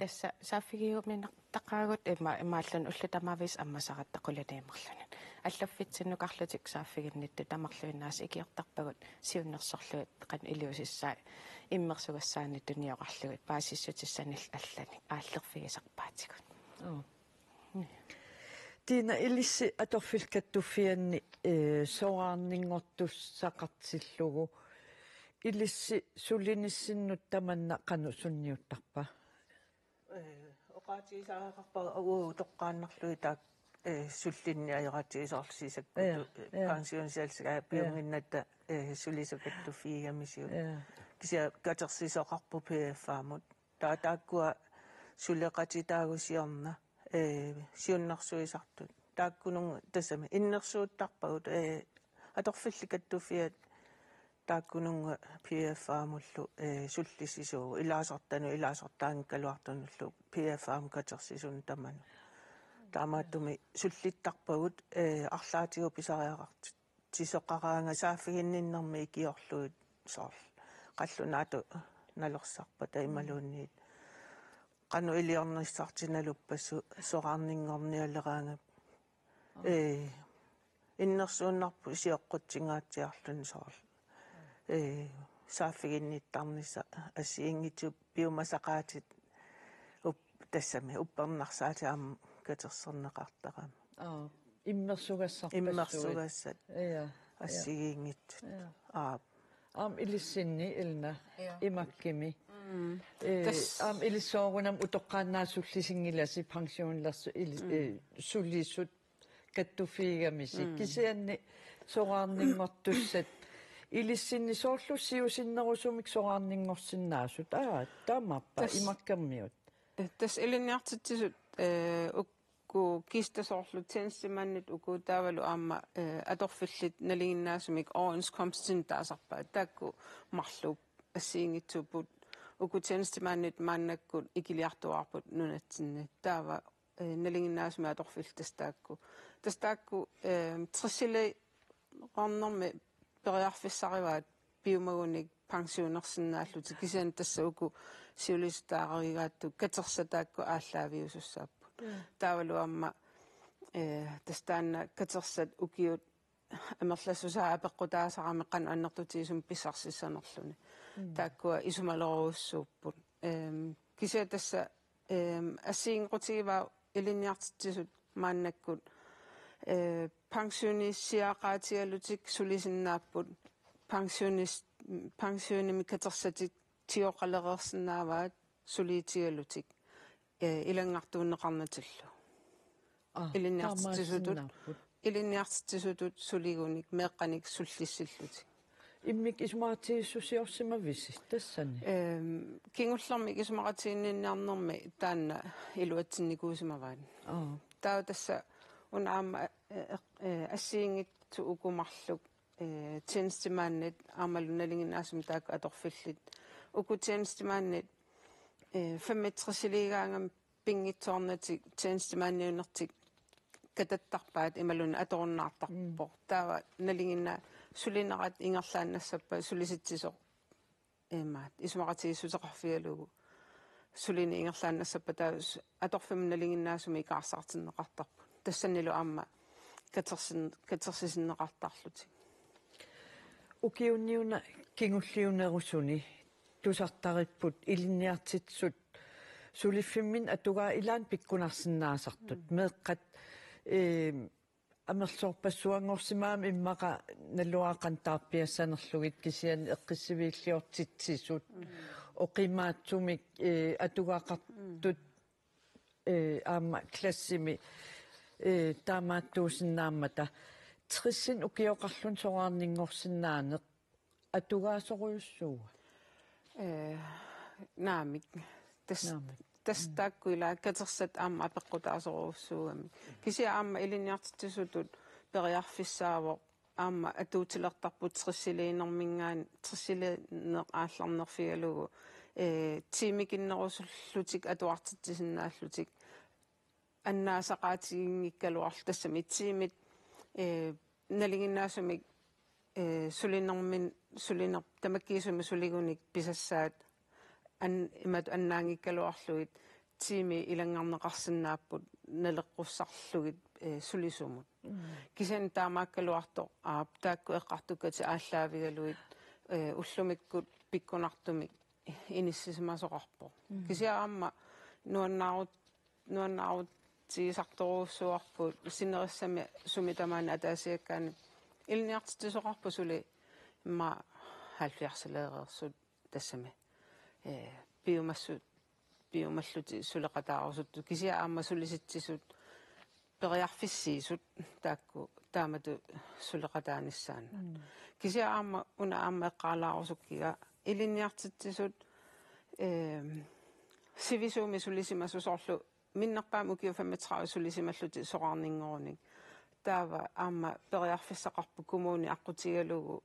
тасса сааффигиуминартақаагут имааллун уллутамаавис аммасараттақуланиимерлунат аллаффитсиннукарлутик сааффигиннитту тамарлуиннаас икиортарпагут сиуннерсорлуит қан илиусиссаа иммерсугассаани туниоқарлугит паасиссутиссанил аллани ааллерфигисарпаатигут тина илисси аторфилкаттуффианни соораарнингортуссақартиллугу илисси сулиниссиннут таманна қану сунниуттарпа оqaатисаагаарпаа агуу тоққааннарлуи таак суллинни ажоратигисоорлисисаккуту пансионсиалсага пиунгинната сулисакаттуффигамисиу кися катерсисоқарпу пфаамут тааккуа сулеқатитаагусиорна сиуннарсуисартут тааккунунг тассами иннерсууттарпагут аторфилликаттуфиат тааккунунга PF-аамуллу суллисисуу илаасартаангкалуартунуллу PF-аам катерсисун таману таамааттуми суллиттарпагут арлаатигу писариақартит тисоққараанга сааффигинниннэрми икиорлуит соор қаллунаату налерсарпа таималуунниит qanu iliornissartinaluppassu soqarninngornialeraangap innersuunnarpu sioqqutsingaatiarlun soorl saaffiginnittarnissa assiingitsu piumasaqaatit тассами уппернарсаатаам катерсернеқартарам иммерсугассат ассигиингитсут илиссинни илна имаккими илиссоорунам утоққааннаасуллисингиласи пенсионлерсу суллиссут каттуфигамиси кисианни соqaarninngortussat илиссинни соорлуссиусиннерусумик соqaarninngorsinnaasut таамаппа имаккаммиут тас илинниартитсисут укку кистасоорлу тенстиманнит укуутаавалу аама аторфиллит налигиннаасумик overenskomsten таасарпаа таакку марлу ассиингитсуппут укку тенстиманнит мааннаккут икилиартуарпут нунатсинни таава налигиннаасуми аторфилтастаакку тастаакку триссиле qornermi periarfissarivaat piumagуник пенсионерсиннааллути кисиан тасса уку сиулистааригаатту катерсатаакку ааллаавиусуссааппу таавалуамма тастаанна катерсат укиут амерлассусаа апеққутаасарами қан аннертутиисум писсарсиссанерлуни тааккуа исумалеруссууппут кисиа тасса ассиингутигива илинниартитсисут мааннаккут пенсиониссиақаатигалутик сулисиннааппут пенсионими катерсатик тиоқалерерсинааваат сулиитигалутик илангартууннеқарнатиллу илинниартитсутут сулигуник меэққаник суллиссиллути иммик исмаатииссусиорсимависси тассани кингуллерми исмаратииннинниарнерми таанна илуатсинникуусимаваан таа тасса унаама ассиингитсу укумарлук тенстимааннит аамалуналингинаасум таакку аторфиллит уку тенстимааннит 65-илигаангам пингитсоорнатик тенстимаанниунертик кататтарпаат ималун аторуннаартарпо таава налингинна сулинерат ингерлааннассаппа сулиситсисо маат исмаратииссутеқарфиалугу сулини ингерлааннассаппа таа аторфим налингиннаасуми икаарсаартиннеқартарпу тассаннилу аама катерсисиннеқартарлути укиунниуна кингуллиунерусуни тусартариппут илинниартитсут сулиффиммин атугаа илаан пиккунарсинаасартут меэққат амерлуорпассуангорсимаам иммақа налуаақан таарпиассанерлугит кисиан эққиссивииллиортитсисут оқимаатсумик атугаақартут аама классими таамааттуусиннааммата триссин укиоқарлун соqaarninngorsinnaanеq атугаасоруйуссууга наамик тастааккуила катерсат аама апеққутаасоруйуссуугами кисиа аама илинниартитсутут периарфиссааво аама атуутилертарпут триссилиинермингаан триссилинеқ аалларнерфигалугу тимикиннерусуллутик атуартитсиннааллутик аннаасақаатигингиккалуарл тассами тимит налигиннаасумик сулинер тамаккиисуми сулигуник писассаат имат аннаангиккалуарлугит тими илангарнеқарсинааппут налеққуссарлугит сулисумут кисен таамааккалуарто таакку эққартуккати ааллаавигалугит уллумиккут пиккунартумик иниссисимасоқарпо кисиаамма нуаннаарут тисарторуссуарпут синериссами сумитамаана атаасиаккаани илниартитсоқарпу сули имма 70-леерерсут тассами биумаллути сулеқатаарусутту кисиа аама сулиситсисут периарфиссиисут таакку таамату сулеқатааниссаана кисиа аама уна аама эққаалаарусуккига илинниартитсисут Sivisuumi sulisimassusorlu minnerpaam ukiu 35 sulisimalluti soqarninngornik. Taava aamma periarfissaqarpu kumuuni aqutigalugu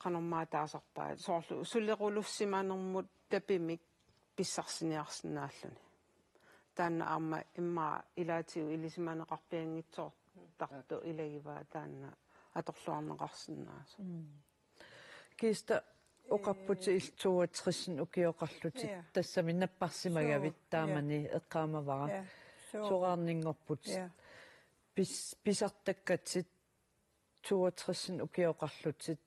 qanormaataasarpaa soorlu sullequlussimanermut tapimik pissarsiниарсинааллуни. Таанна аама имма илаатиу илисиманеқарпиангитсоор тарту илагиваа таанна аторлуарнеқарсинааса. Киста оқарпути иллтуатриссин укиоқарлути тассами наппарсимагавит таамани эққаамавара соqarninngorput писартаккатсит туатриссин укиоқарлутит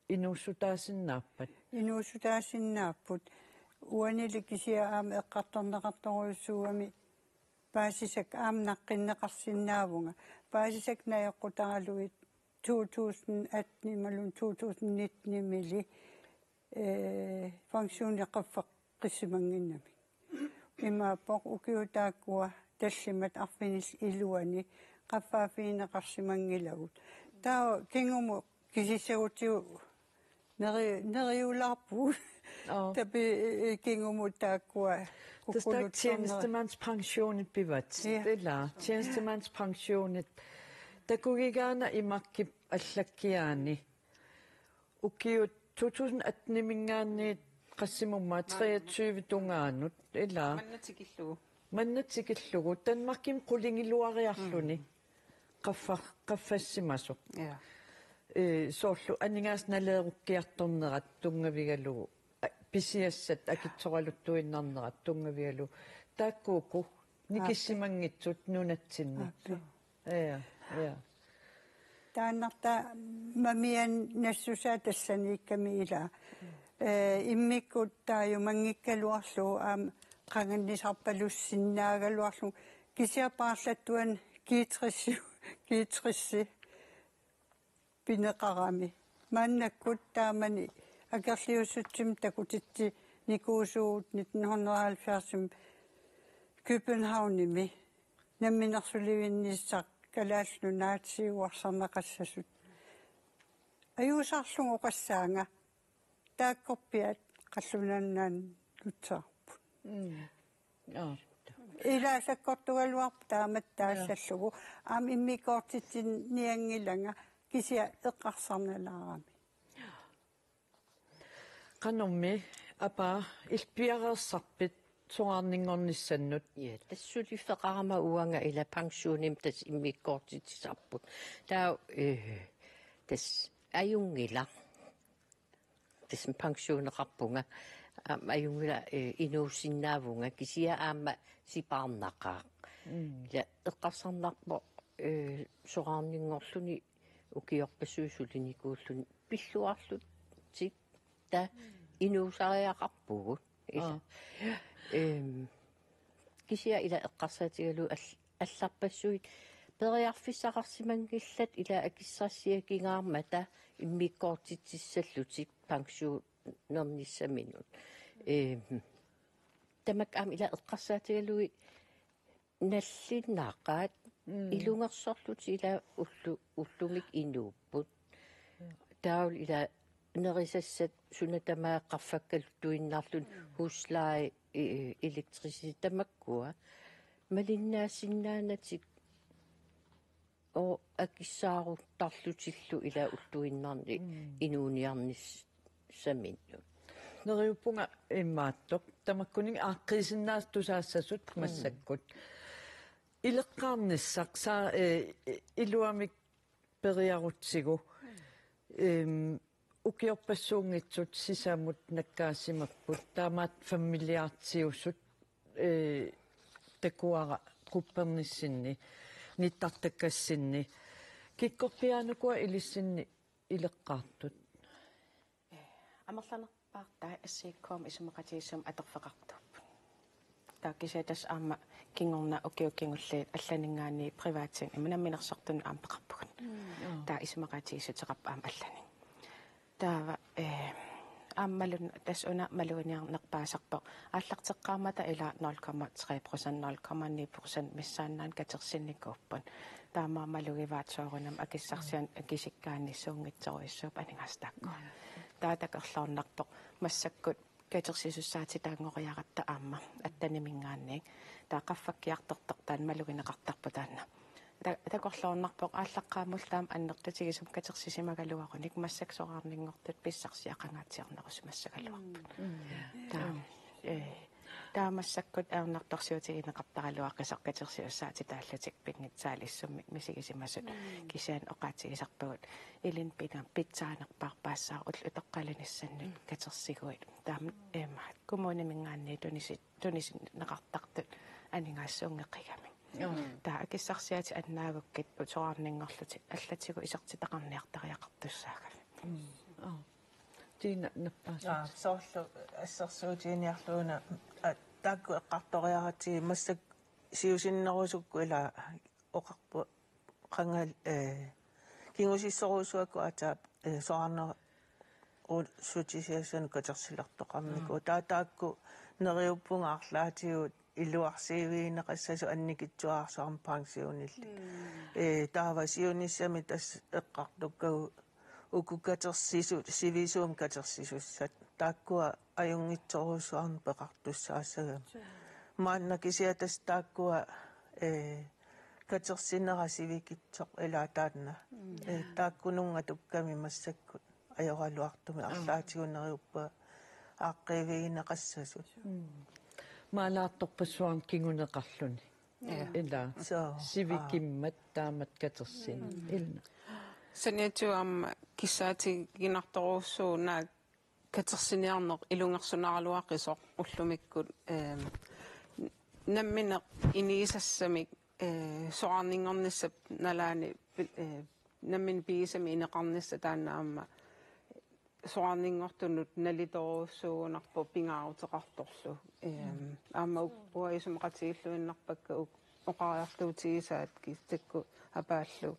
инуусутаасиннааппут уанили кисиа аама эққарторнеқарторуйссууами паасисак аамнаққиннеқарсинаавунга паасисак наёққутаралуит 2018 малун 2019 мили функционеққаффақ қиссимангиннами имаапоқ укиутааккуа таллимат арфинис илуани qaffaafiineqarsimangilagут таа кингуму кисиссагутиу нериулаарпу тапи кингуму тааккуа куккулут tjenestemandspensionet bivat eller tjenestemandspensionet такугигаана имакки аллаккиаани укиут 2018 мингаанни qassимумма 23 тунгаанут eller маннатикиллугу танмарким qulingilluariarluni qaffassimasuq соорлу анингаасналееруккиарторнерат тунгавигалугу писиассат акитсоралуттуиннарнерат тунгавигалу тааккууку никиссимангитсут нунатсинни тааннарта мамиан нассусаа тассанииккамиила иммиккут тааю мангиккалуарлуу аама qangannisarpalussinnaagalluarlu kisiapaarlattuan kiitrissi pineqarami maannakkut taamani akerliussutsim takutitti nikuusuut 1970 Københavnimi namminersulivinnissaq kalaallu naatsiuarsarnaqassasut ajusarlungu qassaanga taakkorpiat qallunannaan lutsaa ila sakkortugaluarp taamat taassаллугу аам иммикоортитсин ниангиланга кися эққарсарналаарами канорми апа илпиареерсарпит соqarninngornissanнут тассулиффеқарама уанга ила пенсионим тас иммикоортитсарпут таа тас аюнгила тас пенсионеқарпунга аюнгила инуусиннаавунга кисиа аама сипаарнақаа ила эққарсарнарпо соqarninngorluni укиорпассуусулиникууллуни пиллуарлут тик та инуусариақарпугут кисиа ила эққарсаатигалу алларпассуит периарфиссақарсимангиллат ила акиссарсиакингаармата иммиккоортитсаллутик пенсион нерниссаминут тамак аам ила эққарсаатигалуи наллиннааққаат илунгерсорлут ила уллумик инууппут таул ила нерисассат сунатамааққарфаккалуттуиннаарлун хуслаи электрисити тамаккуа малиннаасиннаанатик о акиссааруттарлутиллу ила уллуиннарни инууниарнис саминну нериуппунга иммааттоқ тамаккунин ааққисиннаас тусаассасут массаккут илеққарниссақ саа илуамик периарутсигу укиорпассуунгитсут сисаамут наккаассимаппут таамаат фамилиаартиуссут такуара групперниссинни ниттартаккассинни киккорпиаанукуа илиссинни илеққаартут амерланерпаартаа ассииккуам исумақатигиссум аторфеқартуппут тааккисатас аама кингорна укиуккингуллиит алланингаани приваатсин иманамминерсортун аам пеқарпугун таа исумақатигиссутеқарп аам аллани таава ааммалун тас уна малуиниарнерпаасарпо ааллартеққаамата ила 0,3% 0,9% миссааннаан катерсинникууппун таамаа малугиваатсоорунам акиссарсиан акисиккааниссуунгитсоруиссууп анингастаакку таатакерлорнарпоқ массаккут катерсисуссаати таангориаратта аама аттанимингаанник таақаффаккиарторtoq таан малугинеқартарпа таанна такорлуорнарпоқ ааллаққаамул таам аннертатигисум катерсисимагалуаруник массаксораарнингортут писсарсиақангаатсиарнерус массагалуарпут таам таамассаккут аернарторсиутигинеқартаралуаққисақ катерсиуссаати тааллатик пингитсаалиссумми мисигисимасут кисаан оқаатигисарпагут илин пинам питсаанерпаар паассаа утеққаланиссаннут катерсигуит таам кумунимингаанни тунис неқартартут анингассуунгеққигами таа акиссарсиати аннаагуккит утсораарнингорлути аллатигу исартитақарниартариақартуссаагами тина наппаа соорлу ассерсуутиниарлууна таакку эққарториаратиги массак сиусиннерусукку ила оқарпу қангал кингусиссоруусуакку атаа соарнер сутисиассан катерсилартоқарнику таакку нериуппунгаарлаатигут илуарсиивиинеқассасу анникитсуаарсаарм пансионилли таава сиониссами тас эққартуккагу укукатерсису сивисуум катерсисуссат тааккуа аюнгитсорусуарн пеқартуссаассагам маанна кисиатас тааккуа катерсинера сивикитсоқ илаатаанна тааккунунга тукками массаккут ajoralluartumi арлаатигунериуппа ааққивигинеқассасут маалаартарпассуарн кингунеқарлуни ила сивикиммат таамат катерсин илна саниатуам кисаати гинарторуссуунаа катерсиниарнеқ илунгерсунаралуаққисоқ уллумиккут намминеқ иниисассамик соарнингорниссап налаани наммин пиисами инеқарнисса тааннаама соарнингортунут налиторуссууунарпу пингаарутеқарторлу аама уаисумақатигиллуиннарпакка оқариартуутигисаат кистакку апааллу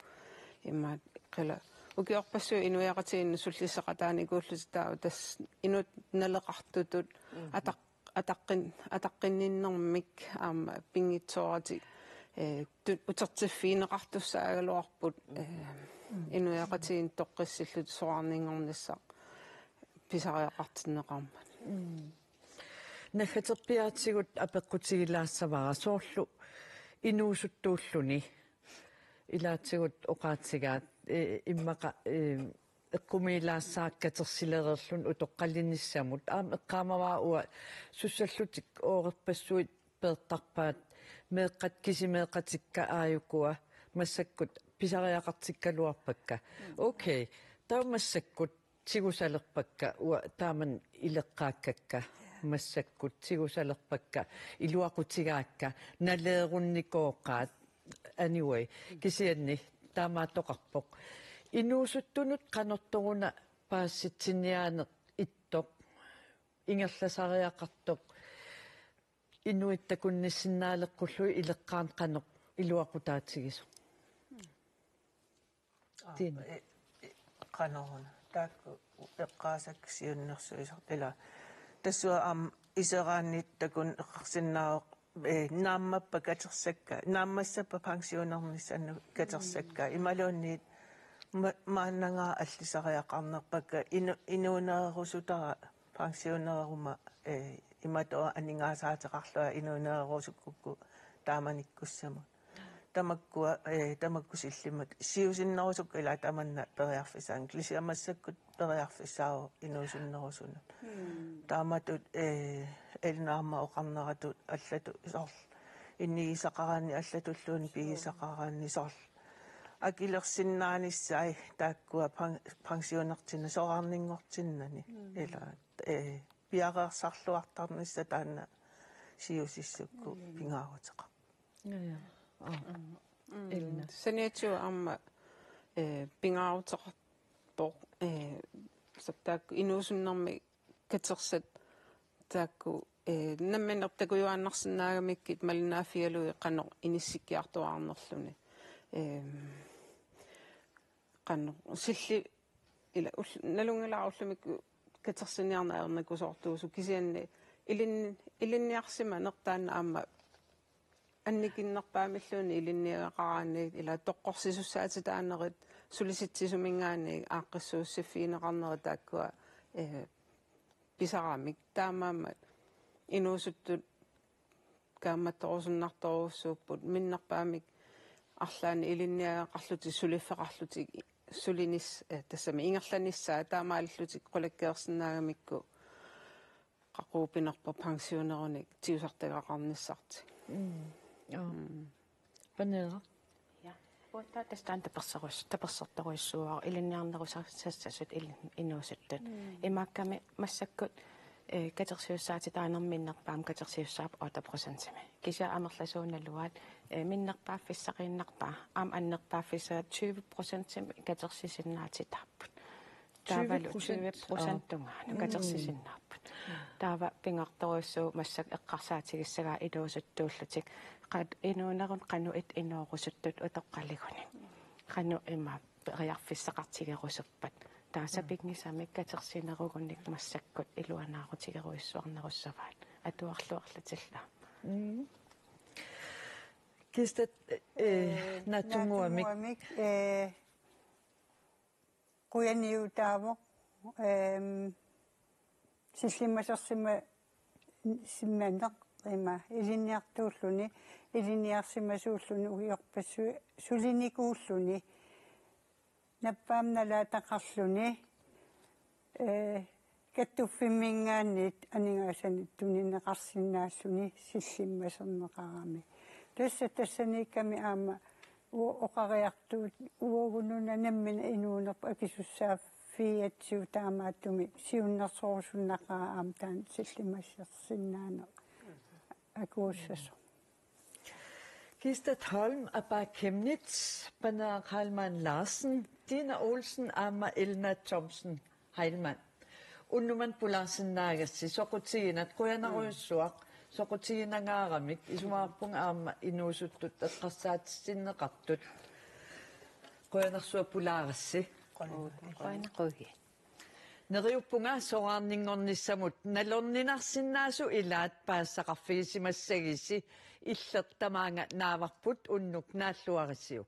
имма қила укиорпассу инуяқатигинну суллиссеқатааникууллутитаа тас инут налеқартутут атаққинниннэрмик аама пингитсоорати утертиффиинеқартуссаагалуарпут инуяқатигин тоққиссиллут соарнингорнissaaq писариақартиннеқармат нахатерпиаатигут апеққутигилаассавара соорлу инуусуттууллуни илаатигут оқаатигаат иммақа эққумилаассаак катерсилерерлун утоққаллиниссамут аама эққаамаваа уа суссаллутик оорерпассуит пеэттарпаат меэққат кисимеэққатикка ааюкуа массаккут писариақартиккалуарпакка окей таамассаккут тигусалерпакка уа тааман илеққааккакка массаккут тигусалерпакка илуақутигаакка налеерунникооққаат anyway кисианни таамааттоқарпоқ инуусуттунут қанерторуна паасситсиниаанеқ иттоқ ингерласариақартоқ инуиттакунниссиннаалеққуллуи илеққаан қанеқ илуақутаатигису тин qanорuna таакку эққаасак сиуннерсуисартила тассуа исерааннит такун эққарсиннаавоқ нааммаппа катерсакка нааммассаппа пансионернissannu катерсакка ималуунниит мааннангаа аллисариақарнерпакка инуунерусутара пансионерума иматоа анингаасаатеқарлуа инуунерусуккукку тааманиккуссамут тамаккуа тамаккусиллимат сиусиннерусук ила таманна периарфисаан клисиамассаккут периарфисаау инуусиннерусунат тааматут элнаама оқарнератут аллату сорл иннигисақараани аллатуллуун пигисақараани сорл акилерсиннааниссай тааккуа пансионертина соорарнингортиннани ила пиареерсарлуартарнисса таанна сиусиссукку пингаарутеқа илна саниатсу аама пингаарутеқарпоқ саттаакку инуусуннэрми катерсат таакку намминертакуюааннарсинаагамиккит малинаафиалуи қано иниссиккиартуаарнерлүни қано силли ила налунгилааруллумикку катерсиниарнаарнакусоортуусу кисианни илинниарсима нертаана аама анникиннерпаамиллуни илинниақараани ила тоққорсисуссаати таанерит сулиситсисумингаани ааққиссууссиффиинеқарнери тааккуа писарамик таамаама инуусуттут кааматтороsunnartoruussuupпут миннарпаамик арлаани илинниагақарлути сулиффеқарлутик сулинис тассами ингерланиссаа таамааллутик қулаккеерсинаагамикку қақуупинерпо пансионеруник тиусартагақарниссарти панера ja уутта тастаан таперсерторуиссуаа илинниарнерусассассут инуусуттут имаакками массаккут катерсиуссаати таанерминнерпаам катерсиуссаап 8% кися амерласууналуаат миннерпааффиссақииннарпаа аам аннерпааффисаат 20% катерсисиннаатитаарпут таавалу 20% тунгаана катерсисиннаарпут таава пингарторуссуу массак эққарсаатигиссагаа илуусуттууллутик qad inuunerun qanuit inuurusuttut utoqqaliguni qanu imma riarfissaqartigerusuppat taasapignisamik katersinerugunnik massakkut iluanaarutigeriussuarnerussavaat atuarluarlatilla kistat natunguamik quyaniutaavo sillimasersima simmaneq ima ilinniartuulluni iliniarsimasuulluni uiorpassui sulinikuulluni nappaamnalaataqarluni kattuffimingaannit aningaasani tunineqarsinnaassuni sillimmaserneqarami tassaniikkami aama oqariartuut uagununa nammina inuunerpa akisussaaffiatsiu taamaattumi siunnersorusunnaqaa aamtaan sillimassersinnaane akuussaso Kistet Holm Abba Chemnitz, Banner Heilmann Larsen, Dina Olsen, Amma Elna Thomsen Heilmann. Unnuman Pularsen Nagasi, Sokotina, Koyanarusuak, Sokotina Ngaramik, Ismarpung Amma Inusutut, Rasat Sinneratut, Koyanasua Pularsi. Koyanarugi. Neriupunga soarninngornissamut nalorninarsinnaasu ilaat paassaqarfigisimassagisi illertamaanga naavarput unnuk naalluarisiuk